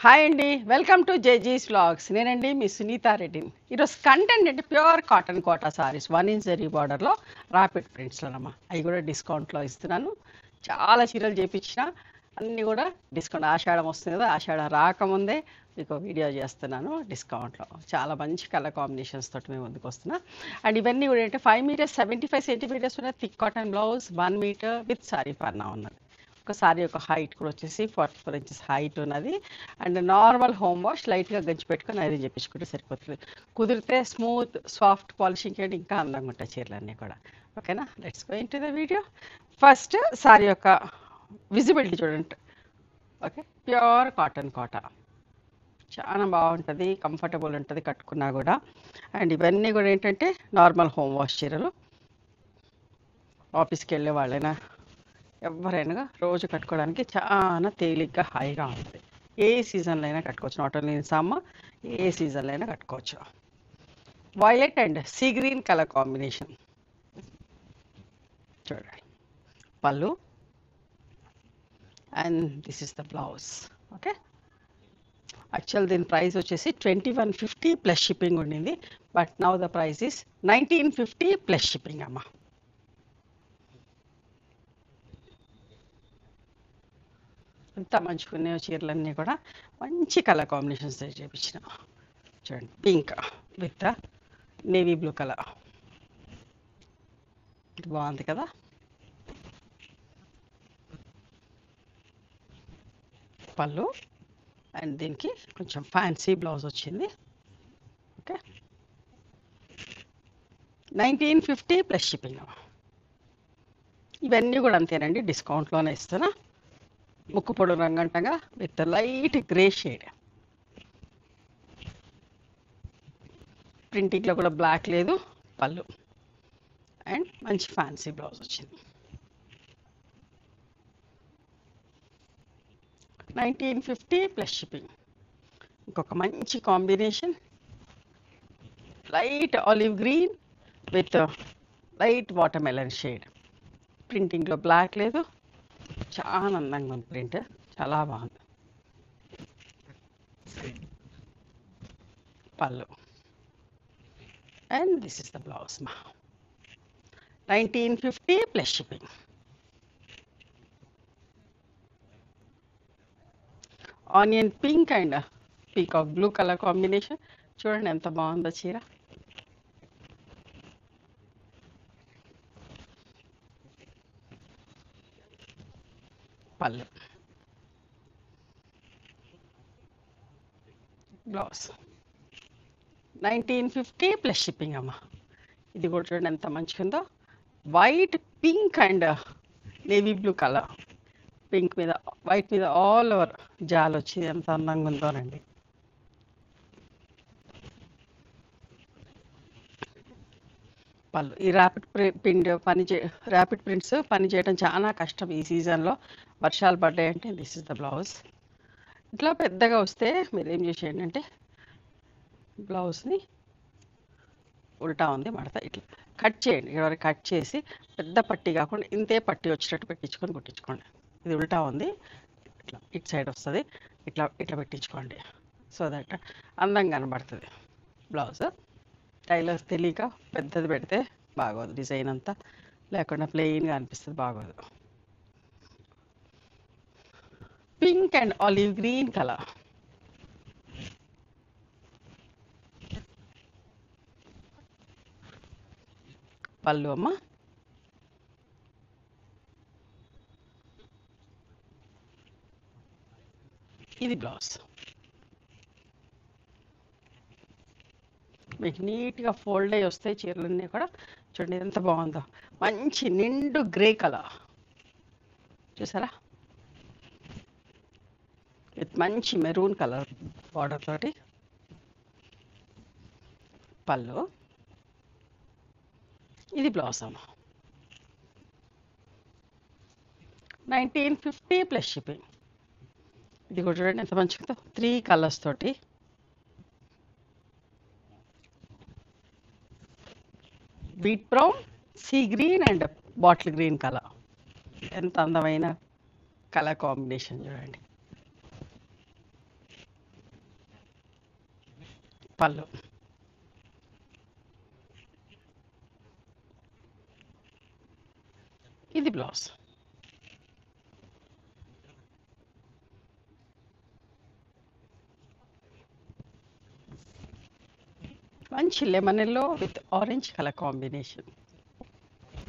Hi అండి, welcome to జేజీస్ vlogs. నేనండి మీ సునీతా రెడ్డిని. ఈరోజు కంటెంట్ అంటే pure cotton Kota saris 1 inch zari బార్డర్లో రాపిడ్ ప్రింట్స్లోనమ్మా. అవి కూడా డిస్కౌంట్లో ఇస్తున్నాను. చాలా చీరలు చేయించిన అన్నీ కూడా డిస్కౌంట్. ఆషాఢం వస్తుంది కదా, ఆషాఢం రాకముందే మీకు వీడియో చేస్తున్నాను డిస్కౌంట్లో. చాలా మంచి కలర్ కాంబినేషన్స్ తోటి మేము ముందుకు వస్తున్నా. అండ్ ఇవన్నీ కూడా ఏంటంటే 5 మీటర్స్ 75 సెంటీమీటర్స్ ఉన్న thick cotton blouse, 1 meter with sari పన్నా ఉన్నది. ఒకసారి ఒక హైట్ కూడా వచ్చేసి 44 ఇంచెస్ హైట్ ఉన్నది. అండ్ నార్మల్ హోమ్ వాష్ లైట్గా గంచి పెట్టుకొని ఐరన్ చేయించుకుంటే సరిపోతుంది. కుదిరితే స్మూత్ సాఫ్ట్ పాలిషింగ్ చేయండి, ఇంకా అందంగా ఉంటాయి చీరలన్నీ కూడా. ఓకేనా, let's go into the video. First sorry యొక్క విజిబిలిటీ చూడండి. ఓకే, ప్యూర్ కాటన్ కోట చాలా బాగుంటుంది, కంఫర్టబుల్ ఉంటుంది కట్టుకున్నా కూడా. అండ్ ఇవన్నీ కూడా ఏంటంటే నార్మల్ హోమ్ వాష్ చీరలు. ఆఫీస్కి వెళ్ళే వాళ్ళైనా ఎవరైనా రోజు కట్టుకోవడానికి చాలా తేలిగ్గా హాయిగా ఉంటుంది. ఏ సీజన్లో అయినా కట్టుకోవచ్చు, నాట్ ఓన్లీ ఇన్ సమ్మర్, ఏ సీజన్లో అయినా కట్టుకోవచ్చు. Violet and sea green colour combination చూడండి. పళ్ళు and this is the blouse. Okay, actual దీని ప్రైస్ వచ్చేసి 2150 ప్లస్ షిప్పింగ్ ఉండింది, but now the price is 1950 plus shipping అమ్మా. ఎంత మంచిగా చీరలన్నీ కూడా మంచి కలర్ కాంబినేషన్స్ చేయించిన. చూడండి, pink with navy blue colour, బాగుంది కదా. పళ్ళు అండ్ దీనికి కొంచెం ఫ్యాన్సీ బ్లౌజ్ వచ్చింది. Okay, 1950 plus shipping. ఇవన్నీ కూడా అంతేనండి, డిస్కౌంట్లోనే ఇస్తున్నా. ముక్కు పొడు రంగంటగా విత్ లైట్ గ్రే షేడ్. ప్రింటింగ్లో కూడా బ్లాక్ లేదు. పళ్ళు అండ్ మంచి ఫ్యాన్సీ బ్లౌజ్ వచ్చింది. 1950 ప్లస్ షిప్పింగ్. ఇంకొక మంచి combination, light olive green with light watermelon shade. ప్రింటింగ్లో బ్లాక్ లేదు, చాలా అందంగా ఉంది ప్రింట్, చాలా బాగుంది. పళ్ళు and this is the blouse మా. 1950 plus shipping. Onion pink and peacock blue colour combination. చూడండి ఎంత బాగుందో చీర. పళ్ళు బ్లౌజ్ 1950 ప్లస్ షిప్పింగ్ అమ్మ. ఇది కూడా చూడండి ఎంత మంచిగా ఉందో. White pink and navy blue colour, pink మీద వైట్ మీద ఆల్ ఓవర్ జాల్ వచ్చి ఎంత అందంగా ఉందోనండి. పళ్ళు ఈ ర్యాపిడ్ ప్రింట్స్ పని చేయడం చాలా కష్టం ఈ సీజన్లో. వర్షాలు పడ్డాయంటే దిస్ ఇస్ ద బ్లౌజ్. ఇట్లా పెద్దగా వస్తే మీరు ఏం చేసేయండి అంటే బ్లౌజ్ని ఉల్టా ఉంది మడత, ఇట్లా కట్ చేయండి. ఎవరికి కట్ చేసి పెద్ద పట్టి కాకుండా ఇంతే పట్టి వచ్చేటట్టు పెట్టించుకొని కుట్టించుకోండి. ఇది ఉల్టా ఉంది, ఇట్లా ఇటు సైడ్ వస్తుంది, ఇట్లా ఇట్లా పెట్టించుకోండి. సో దట్ అందంగా కనబడుతుంది బ్లౌజ్. టైలర్స్ తెలియక పెద్దది పెడితే బాగోదు, డిజైన్ అంతా లేకుండా ప్లెయిన్గా అనిపిస్తుంది, బాగోదు. Pink and olive green colour. పళ్ళు అమ్మ. ఇది బ్లౌజ్. మీకు నీట్గా ఫోల్డ్ అయ్యి వస్తాయి చీరలన్నీ కూడా. చూడండి ఎంత బాగుందో, మంచి నిండు గ్రే కలర్ చూసారా, విత్ మంచి మెరూన్ కలర్ బార్డర్ తోటి. పళ్ళు ఇది బ్లౌజ్ అమ్మ. 1950 ప్లస్ షిప్పింగ్. ఇది కూడా చూడండి ఎంత మంచిగా 3 కలర్స్ తోటి. Beat brown, sea green and bottle green colour. ఎంత అందమైన కలర్ కాంబినేషన్ చూడండి. పళ్ళు. ఇది బ్లౌజ్. మంచి lemon yellow with orange colour combination.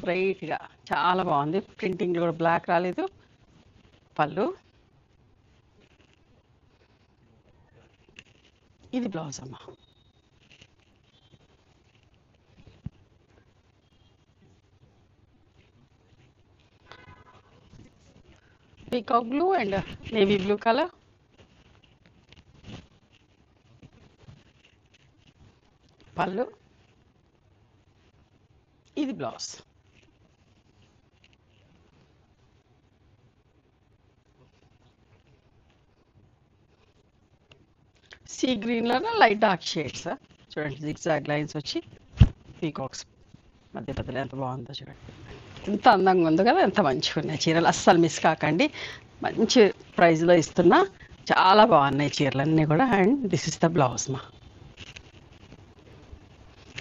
బ్రైట్గా చాలా బాగుంది. ప్రింటింగ్ కూడా బ్లాక్ రాలేదు. పళ్ళు. ఇది బ్లౌజ్ అమ్మ. Peacock blue and navy blue colour. పళ్ళు. ఇది బ్లౌజ్. సీ గ్రీన్లోనే లైట్ డార్క్ షేడ్స్ చూడండి. జిగ్జాగ్ లైన్స్ వచ్చి పీకాక్స్ మధ్య మధ్యలో ఎంత బాగుందో చూడండి. ఎంత అందంగా ఉందో కదా, ఎంత మంచిగా ఉన్నాయి చీరలు. అస్సలు మిస్ కాకండి. మంచి ప్రైస్లో ఇస్తున్నా. చాలా బాగున్నాయి చీరలన్నీ కూడా. And this is the blouse మా.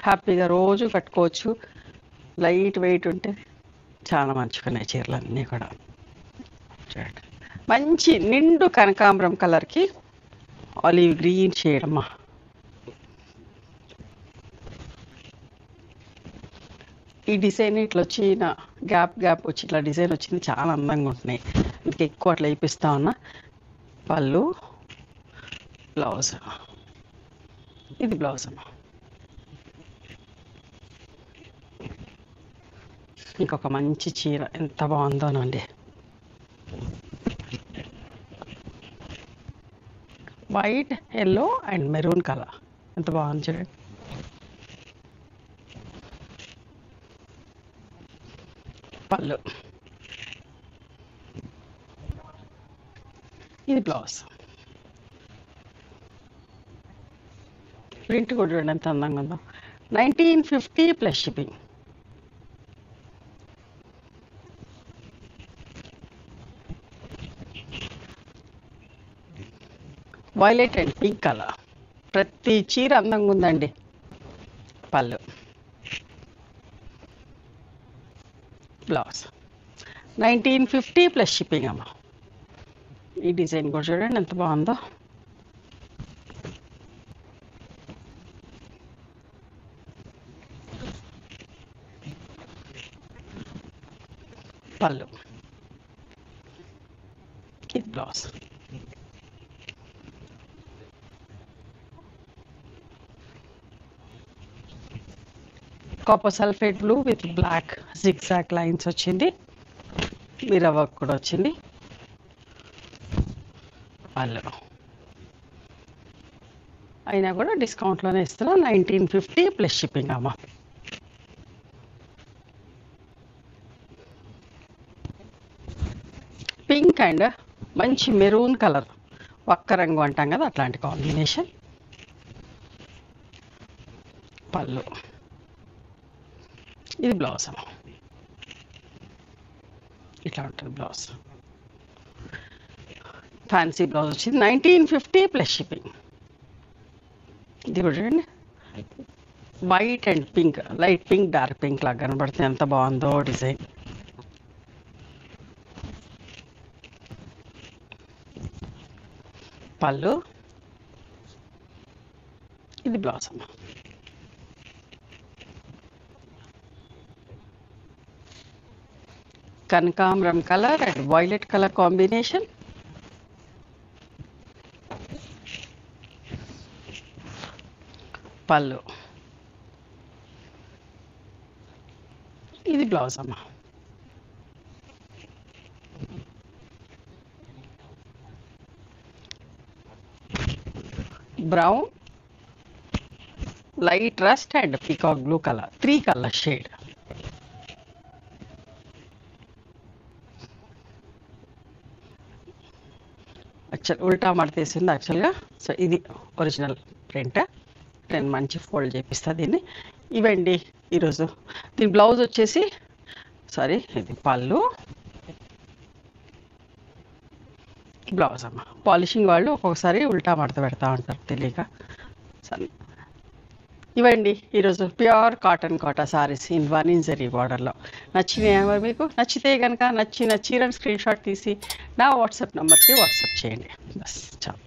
హ్యాపీగా రోజు కట్టుకోవచ్చు. లైట్ వెయిట్ ఉంటే చాలా మంచిగా ఉన్నాయి చీరలన్నీ కూడా చూడండి. మంచి నిండు కనకాంబరం కలర్కి ఆలివ్ గ్రీన్ షేడ్ అమ్మా. ఈ డిజైన్ ఇట్లా వచ్చిన గ్యాప్ వచ్చి ఇట్లా డిజైన్ వచ్చింది. చాలా అందంగా ఉంటున్నాయి. ఇంకా ఎక్కువ అట్లా వేపిస్తా ఉన్నా. పళ్ళు. బ్లౌజ్. ఇది బ్లౌజ్ అమ్మా. ఇంకొక మంచి చీర ఎంత బాగుందోనండి. White yellow and maroon colour ఎంత బాగుంది చూడండి. పళ్ళు. ఇది బ్లౌజ్. ప్రింట్ కూడా చూడండి ఎంత అందంగా ఉందో. 1950 plus shipping. Violet and pink colour. ప్రతి చీర అందంగా ఉందండి. పళ్ళు. బ్లౌజ్. 1950 ప్లస్ షిప్పింగ్ అమ్మ. ఈ డిజైన్ కూడా చూడండి ఎంత బాగుందో. పళ్ళు. ఇది blouse. Copper sulphate blue with black zigzag lines వచ్చింది. మిర్రర్ వర్క్ కూడా వచ్చింది. పళ్ళు. అయినా కూడా డిస్కౌంట్లోనే ఇస్తున్నా. 1950 ప్లస్ షిప్పింగ్ అమ్మ. పింక్ అండ్ మంచి మెరూన్ కలర్, ఒక్క రంగు అంటాం కదా అట్లాంటి కాంబినేషన్. పళ్ళు. ఇది బ్లౌజ్ అమ్మ. ఇట్లా ఉంటుంది బ్లౌజ్. ఫ్యాన్సీ బ్లౌజ్ వచ్చింది. 1950 ప్లస్ షిప్పింగ్. ఇది కూడా చూడండి. White and pink, light pink dark pink లాగా కనబడుతుంది. ఎంత బాగుందో డిజైన్. పళ్ళు. ఇది బ్లౌజ్ అమ్మ. కనకాంబరం colour and violet colour combination. పళ్ళు. ఇది బ్లౌజ్ అమ్మ. Brown, light rust and peacock blue colour, 3 colour shade. Actual ఉల్టా మడతేసింది యాక్చువల్గా. సో ఇది ఒరిజినల్ ప్రింట్. నేను మంచి ఫోల్డ్ చేపిస్తా దీన్ని. ఇవండి ఈరోజు. దీని బ్లౌజ్ వచ్చేసి ఇది పళ్ళు, బ్లౌజ్ అమ్మ. పాలిషింగ్ వాళ్ళు ఒక్కొక్కసారి ఉల్టా మడత పెడతా ఉంటారు తెలియక. ఇవండి ఈరోజు pure cotton Kota saris in 1 inch zari బార్డర్లో. నచ్చినాయా మరి మీకు? నచ్చితే కనుక నచ్చిన చీరను స్క్రీన్ షాట్ తీసి నా వాట్సాప్ నెంబర్కి వాట్సాప్ చేయండి. బస్ చాలు.